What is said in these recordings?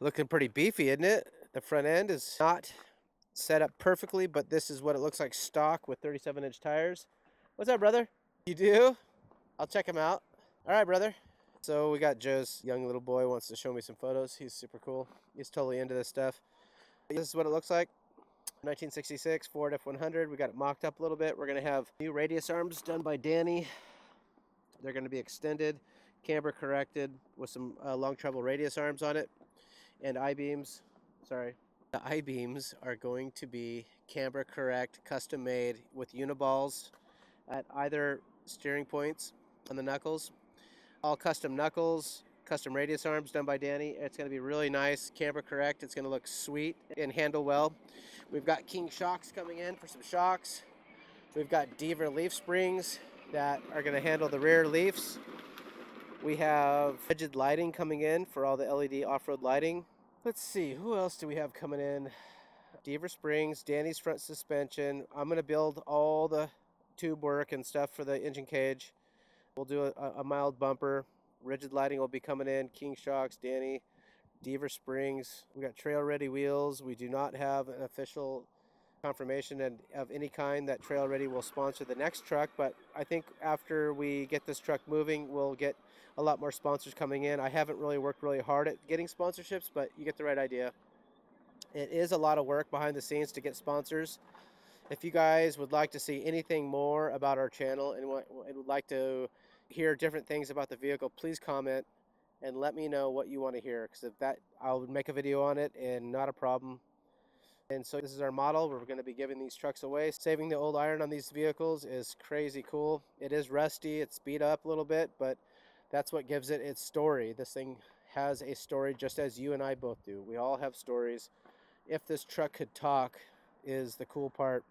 Looking pretty beefy, isn't it? The front end is not set up perfectly, but this is what it looks like stock with 37-inch tires. What's up, brother? You do? I'll check him out. All right, brother. So we got Joe's young little boy wants to show me some photos. He's super cool. He's totally into this stuff. This is what it looks like. 1966 Ford F100. We got it mocked up a little bit. We're going to have new radius arms done by Danny. They're going to be extended, camber corrected with some long travel radius arms on it. And I-beams, sorry. The I-beams are going to be camber correct, custom made with uniballs at either steering points on the knuckles. All custom knuckles, custom radius arms done by Danny. It's going to be really nice, camber correct. It's going to look sweet and handle well. We've got King shocks coming in for some shocks. We've got Deaver leaf springs that are going to handle the rear leafs. We have rigid lighting coming in for all the LED off-road lighting. Let's see, who else do we have coming in? Deaver springs, Danny's front suspension. I'm going to build all the tube work and stuff for the engine cage. We'll do a mild bumper. Rigid lighting will be coming in. King shocks, Danny, Deaver springs. We got trail ready wheels. We do not have an official confirmation of any kind that Trail Ready will sponsor the next truck, but I think after we get this truck moving, we'll get a lot more sponsors coming in. I haven't really worked really hard at getting sponsorships, but you get the right idea. It is a lot of work behind the scenes to get sponsors. If you guys would like to see anything more about our channel and would like to hear different things about the vehicle, please comment and let me know what you want to hear, because if that, I'll make a video on it and not a problem. And so this is our model. We're going to be giving these trucks away. Saving the old iron on these vehicles is crazy cool. It is rusty, it's beat up a little bit, but that's what gives it its story. This thing has a story just as you and I both do. We all have stories. If this truck could talk is the cool part.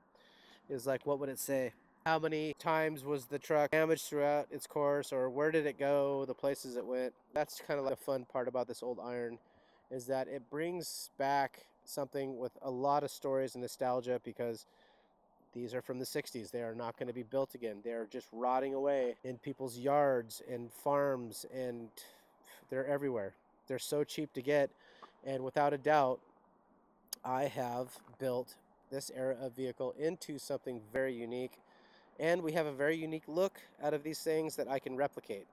Is like, what would it say? How many times was the truck damaged throughout its course, or where did it go, the places it went? That's kind of like the fun part about this old iron, is that it brings back something with a lot of stories and nostalgia, because these are from the 60s. They are not going to be built again. They are just rotting away in people's yards and farms, and they're everywhere. They're so cheap to get, and without a doubt, I have built this era of vehicle into something very unique, and we have a very unique look out of these things that I can replicate.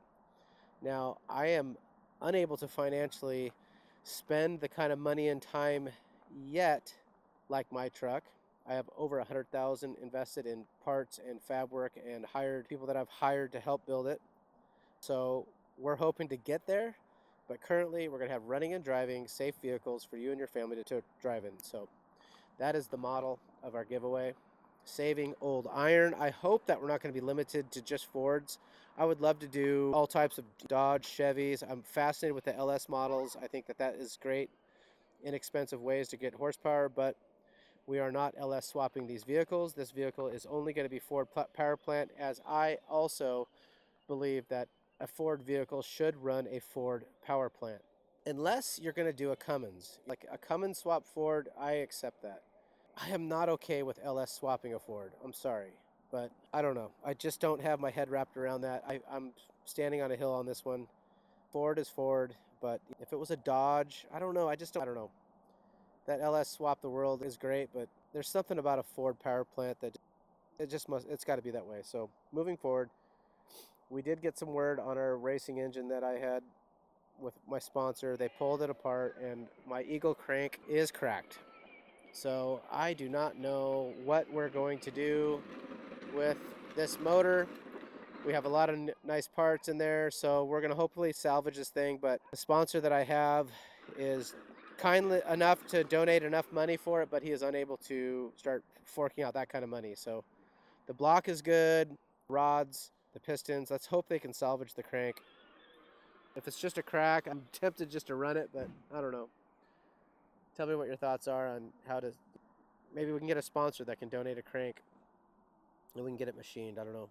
Now, I am unable to financially spend the kind of money and time yet like my truck. I have over 100,000 invested in parts and fab work and hired people that I've hired to help build it. So we're hoping to get there, but currently we're going to have running and driving safe vehicles for you and your family to drive in. So that is the model of our giveaway. Saving old iron. I hope that we're not going to be limited to just Fords. I would love to do all types of Dodge, Chevys. I'm fascinated with the LS models. I think that that is great, inexpensive ways to get horsepower, but we are not LS swapping these vehicles. This vehicle is only going to be Ford power plant, as I also believe that a Ford vehicle should run a Ford power plant. Unless you're going to do a Cummins. Like a Cummins swap Ford, I accept that. I am not okay with LS swapping a Ford. I'm sorry, but I don't know. I just don't have my head wrapped around that. I'm standing on a hill on this one. Ford is Ford, but if it was a Dodge, I don't know. I don't know. That LS swap the world is great, but there's something about a Ford power plant that it's got to be that way. So moving forward, we did get some word on our racing engine that I had with my sponsor. They pulled it apart, and my Eagle crank is cracked. So I do not know what we're going to do with this motor. We have a lot of nice parts in there, so we're going to hopefully salvage this thing. But the sponsor that I have is kindly enough to donate enough money for it, but he is unable to start forking out that kind of money. So the block is good, rods, the pistons. Let's hope they can salvage the crank. If it's just a crack, I'm tempted just to run it, but I don't know. Tell me what your thoughts are on how to. Maybe we can get a sponsor that can donate a crank and we can get it machined. I don't know.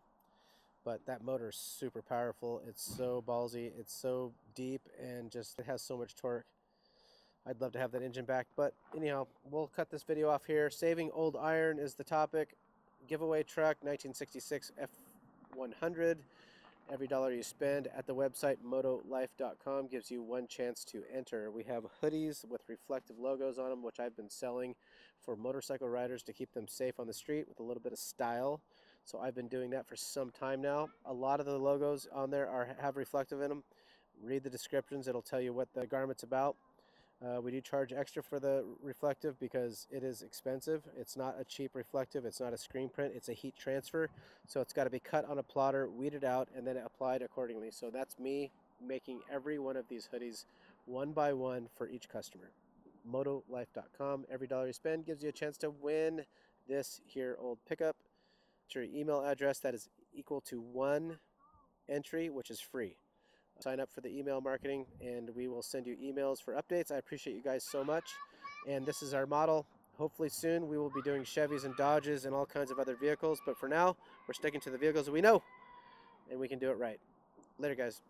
But that motor is super powerful. It's so ballsy. It's so deep, and just it has so much torque. I'd love to have that engine back. But anyhow, we'll cut this video off here. Saving old iron is the topic. Giveaway truck, 1966 F100. Every dollar you spend at the website motolife.com gives you one chance to enter. We have hoodies with reflective logos on them, which I've been selling for motorcycle riders to keep them safe on the street with a little bit of style. So I've been doing that for some time now. A lot of the logos on there have reflective in them. Read the descriptions, it'll tell you what the garment's about. We do charge extra for the reflective because it is expensive. It's not a cheap reflective. It's not a screen print. It's a heat transfer. So it's got to be cut on a plotter, weeded out, and then applied accordingly. So that's me making every one of these hoodies one by one for each customer. Motolife.com. Every dollar you spend gives you a chance to win this here old pickup. It's your email address that is equal to one entry, which is free. Sign up for the email marketing and we will send you emails for updates. I appreciate you guys so much. And this is our model. Hopefully soon we will be doing Chevys and Dodges and all kinds of other vehicles. But for now, we're sticking to the vehicles that we know and we can do it right. Later, guys.